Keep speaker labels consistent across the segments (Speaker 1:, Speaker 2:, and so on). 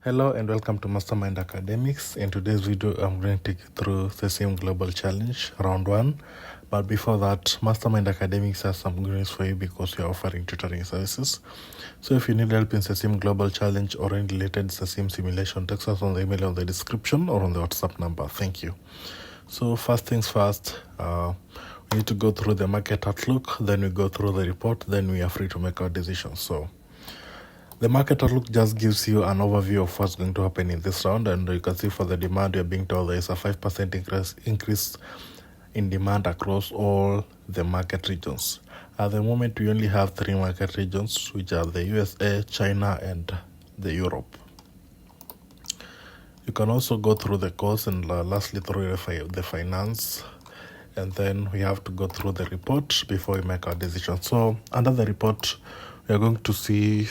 Speaker 1: Hello and welcome to Mastermind Academics. In today's video, I'm going to take you through Cesim Global Challenge Round 1. But before that, Mastermind Academics has some good news for you because we are offering tutoring services. So if you need help in Cesim Global Challenge or any related Cesim simulation, text us on the email on the description or on the WhatsApp number. Thank you. So first things first, we need to go through the market outlook, then we go through the report, then we are free to make our decisions. So the market outlook just gives you an overview of what's going to happen in this round, and you can see for the demand, you're being told there is a 5% increase in demand across all the market regions. At the moment, we only have 3 market regions, which are the USA, China, and the Europe. You can also go through the course and lastly through the finance, and then we have to go through the report before we make our decision. So under the report, we are going to see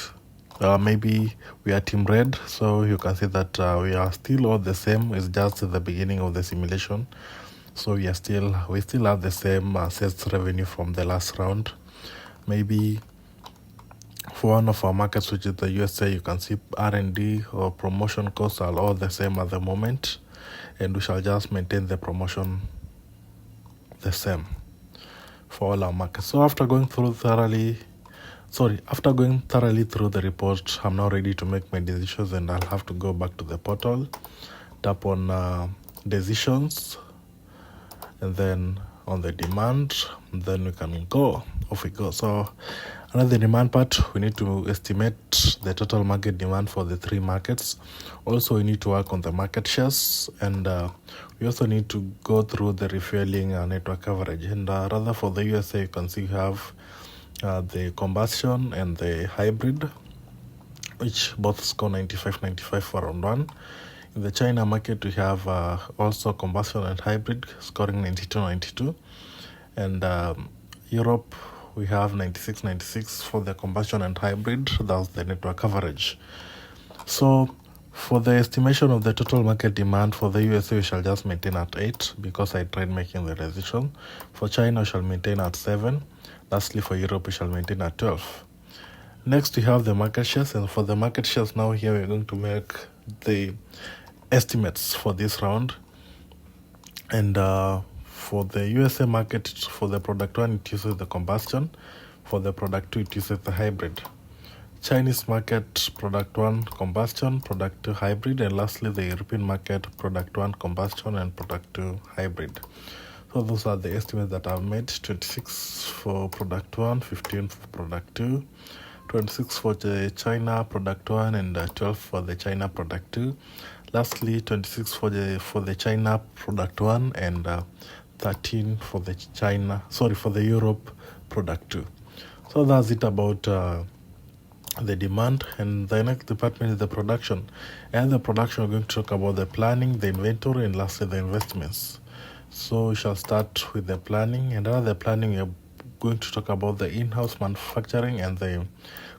Speaker 1: maybe we are team red, so you can see that we are still all the same. It's just the beginning of the simulation, so we still have the same sales revenue from the last round. Maybe for one of our markets, which is the USA, you can see R&D or promotion costs are all the same at the moment, and we shall just maintain the promotion the same for all our markets. So after going thoroughly through the report, I'm now ready to make my decisions, and I'll have to go back to the portal, tap on decisions, and then on the demand, and then we can go. Off we go. So under the demand part, we need to estimate the total market demand for the 3 markets. Also, we need to work on the market shares, and we also need to go through the refueling network coverage. And rather for the USA, you can see you have the combustion and the hybrid, which both score 95 for round 1. In the China market, we have also combustion and hybrid scoring 92. And Europe, we have 96 for the combustion and hybrid. That's the network coverage. So for the estimation of the total market demand for the USA, we shall just maintain at 8 because I tried making the decision. For China, we shall maintain at 7. Lastly, for Europe, we shall maintain at 12. Next, we have the market shares, and for the market shares now here, we're going to make the estimates for this round. And for the USA market, for the product 1, it uses the combustion. For the product 2, it uses the hybrid. Chinese market, product 1, combustion, product 2, hybrid, and lastly, the European market, product 1, combustion, and product 2, hybrid. So those are the estimates that I've made: 26 for product 1, 15 for product 2, 26 for the China product 1, and 12 for the China product 2. Lastly, 26 for the China product 1, and 13 for the Europe product 2. So that's it about the demand. And the next department is the production. And the production, we're going to talk about the planning, the inventory, and lastly the investments. So we shall start with the planning, and under the planning, we are going to talk about the in-house manufacturing and the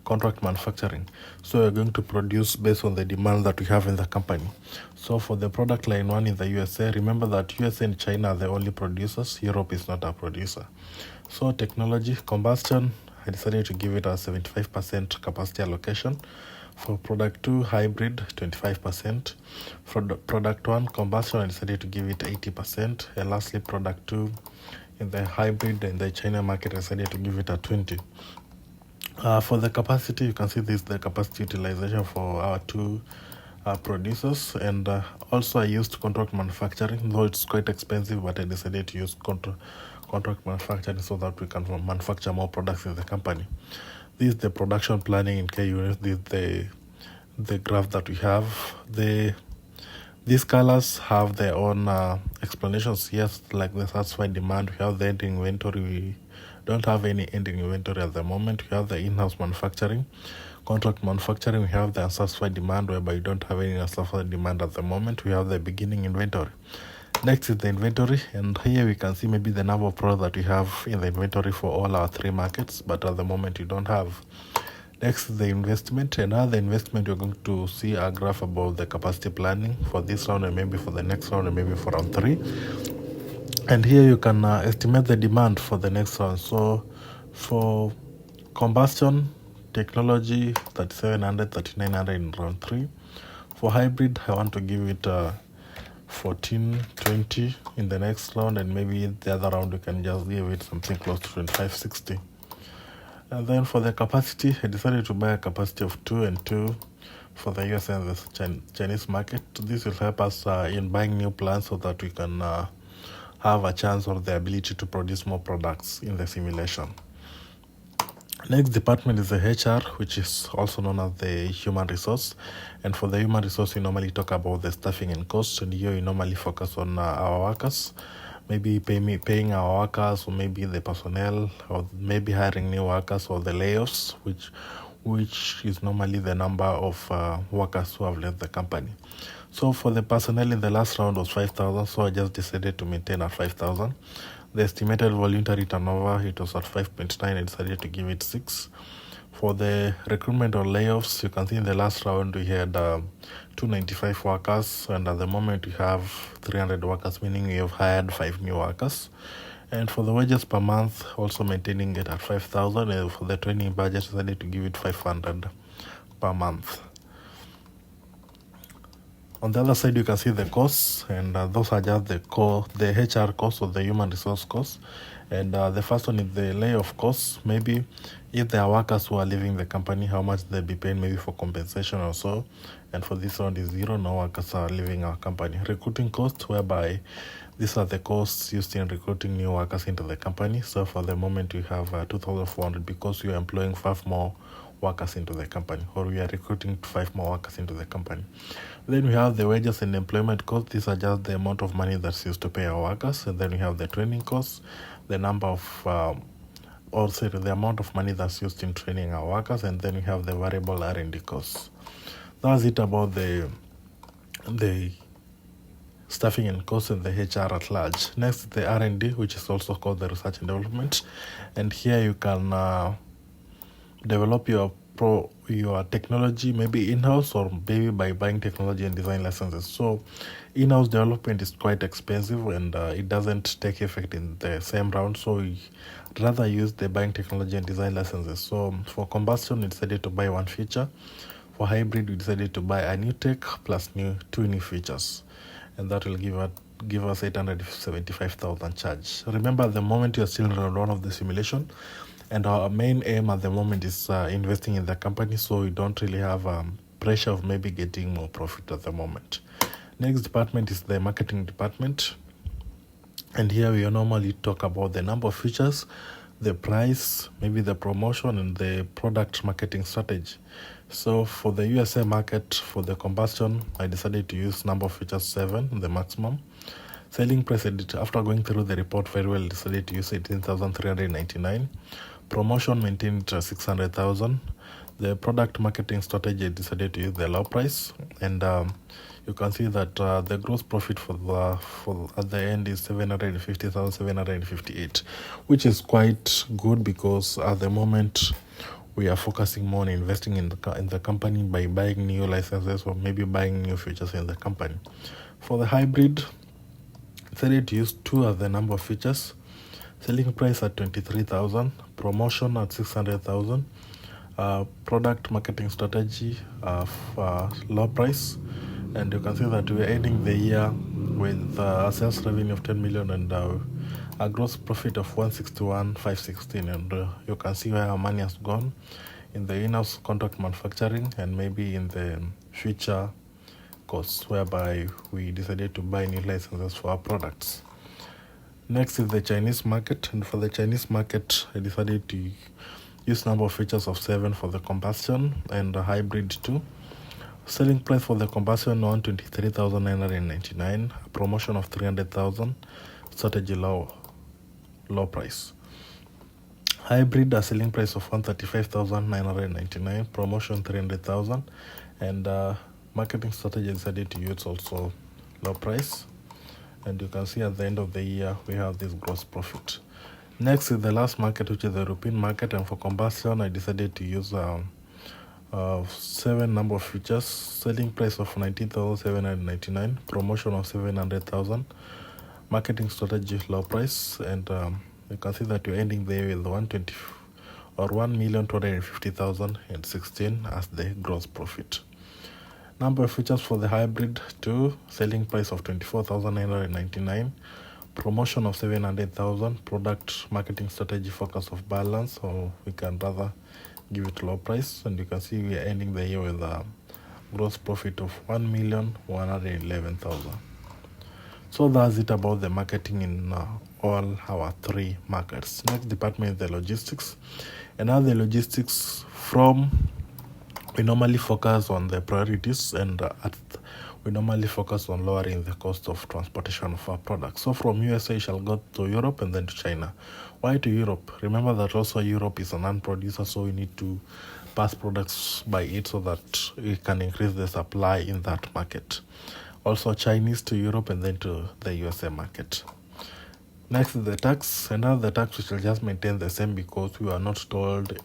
Speaker 1: contract manufacturing. So we're going to produce based on the demand that we have in the company. So for the product line 1 in the USA, remember that USA and China are the only producers. Europe is not a producer. So technology, combustion, I decided to give it a 75% capacity allocation. For product 2, hybrid, 25%. For product 1, combustion, I decided to give it 80%. And lastly, product 2, in the hybrid and the China market, I decided to give it a 20. For the capacity, you can see this is the capacity utilization for our 2 producers. And also I used contract manufacturing, though it's quite expensive, but I decided to use contract manufacturing so that we can manufacture more products in the company. This is the production planning in KUNS. This is the graph that we have. These colors have their own explanations. Yes, like the satisfied demand, we have the ending inventory. We don't have any ending inventory at the moment. We have the in-house manufacturing. Contract manufacturing, we have the unsatisfied demand, whereby you don't have any unsatisfied demand at the moment. We have the beginning inventory. Next is the inventory, and here we can see maybe the number of products that we have in the inventory for all our 3 markets, but at the moment you don't have. Next is the investment, and under the investment you're going to see a graph about the capacity planning for this round and maybe for the next round and maybe for round 3. And here you can estimate the demand for the next round. So for combustion technology, 3700, 3900 in round 3. For hybrid, I want to give it 14.20 in the next round, and maybe the other round we can just give it something close to 25.60. And then for the capacity, I decided to buy a capacity of 2 and 2 for the US and the Chinese market. This will help us in buying new plants so that we can have a chance or the ability to produce more products in the simulation. Next department is the HR, which is also known as the human resource. And for the human resource, we normally talk about the staffing and costs, and here we normally focus on our workers, maybe paying our workers, or maybe the personnel, or maybe hiring new workers, or the layoffs, which is normally the number of workers who have left the company. So for the personnel in the last round was 5,000, so I just decided to maintain at 5,000. The estimated voluntary turnover, it was at 5.9, I decided to give it 6. For the recruitment or layoffs, you can see in the last round we had 295 workers, and at the moment we have 300 workers, meaning we have hired 5 new workers. And for the wages per month, also maintaining it at 5,000, and for the training budget, I decided to give it 500 per month. On the other side, you can see the costs, and those are just the HR costs or the human resource costs. And the first one is the layoff costs. Maybe if there are workers who are leaving the company, how much they'll be paying maybe for compensation or so. And for this one is 0, no workers are leaving our company. Recruiting costs, whereby these are the costs used in recruiting new workers into the company. So for the moment, we have 2,400 because we are employing 5 more workers into the company, or we are recruiting 5 more workers into the company. Then we have the wages and employment costs. These are just the amount of money that's used to pay our workers. And then we have the training costs, the number of, also the amount of money that's used in training our workers. And then we have the variable R&D costs. That's it about the staffing and costs and the HR at large. Next is the R&D, which is also called the research and development. And here you can develop your technology, maybe in-house or maybe by buying technology and design licenses. So in-house development is quite expensive, and it doesn't take effect in the same round, so we rather use the buying technology and design licenses. So for combustion, we decided to buy 1 feature. For hybrid, we decided to buy a new tech plus 2 new features, and that will give us 875,000 charge. Remember, at the moment you are still in round 1 of the simulation, and our main aim at the moment is investing in the company, so we don't really have pressure of maybe getting more profit at the moment. Next department is the marketing department, and here we normally talk about the number of features, the price, maybe the promotion, and the product marketing strategy. So for the USA market, for the combustion, I decided to use number of features 7, the maximum. Selling price, after going through the report very well, decided to use 18,399. Promotion maintained 600,000. The product marketing strategy, decided to use the low price, and you can see that the gross profit for at the end is 750,758, which is quite good because at the moment we are focusing more on investing in the company by buying new licenses or maybe buying new features in the company. For the hybrid, decided to use 2 as the number of features. Selling price at 23,000, promotion at 600,000, product marketing strategy of low price, and you can see that we are ending the year with a sales revenue of 10 million and a gross profit of 161,516, and you can see where our money has gone in the in-house contract manufacturing and maybe in the future costs, whereby we decided to buy new licenses for our products. Next is the Chinese market, and for the Chinese market, I decided to use number of features of 7 for the combustion and the hybrid 2. Selling price for the combustion 123,999, a promotion of 300,000, strategy low price. Hybrid, a selling price of 135,999, promotion 300,000, and marketing strategy decided to use also low price. And you can see at the end of the year we have this gross profit. Next is the last market, which is the European market, and for combustion I decided to use 7 number of features. Selling price of 19,799, promotion of 700,000, marketing strategy low price, and you can see that you're ending there with 1,250,016 as the gross profit. Number of features for the hybrid 2, selling price of 24,999, promotion of 700,000, product marketing strategy focus of balance, or we can rather give it low price. And you can see we are ending the year with a gross profit of 1,111,000. So that's it about the marketing in all our three markets. Next department is the logistics. And now the logistics we normally focus on the priorities, and we normally focus on lowering the cost of transportation of our products. So from USA, shall go to Europe and then to China. Why to Europe? Remember that also Europe is a non-producer, so we need to pass products by it so that we can increase the supply in that market. Also Chinese to Europe and then to the USA market. Next is the tax, and now the tax we shall just maintain the same because we are not told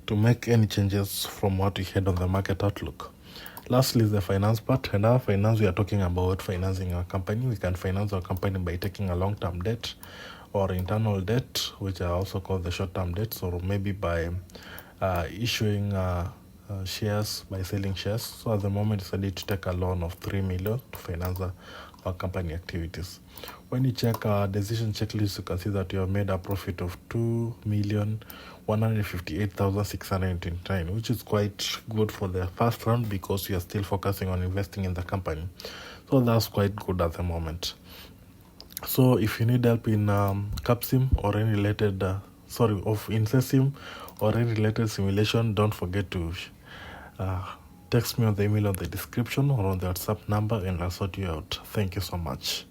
Speaker 1: to make any changes from what we had on the market outlook. Lastly is the finance part, and our finance, we are talking about financing our company. We can finance our company by taking a long-term debt or internal debt, which are also called the short-term debts, or maybe by issuing shares, by selling shares. So at the moment, it's ready to take a loan of 3 million to finance our company activities. When you check our decision checklist, you can see that you have made a profit of 2,158,629, which is quite good for the first round because you are still focusing on investing in the company. So that's quite good at the moment. So if you need help in Cesim or any related, in Cesim or any related simulation, don't forget to text me on the email on the description or on the WhatsApp number, and I'll sort you out. Thank you so much.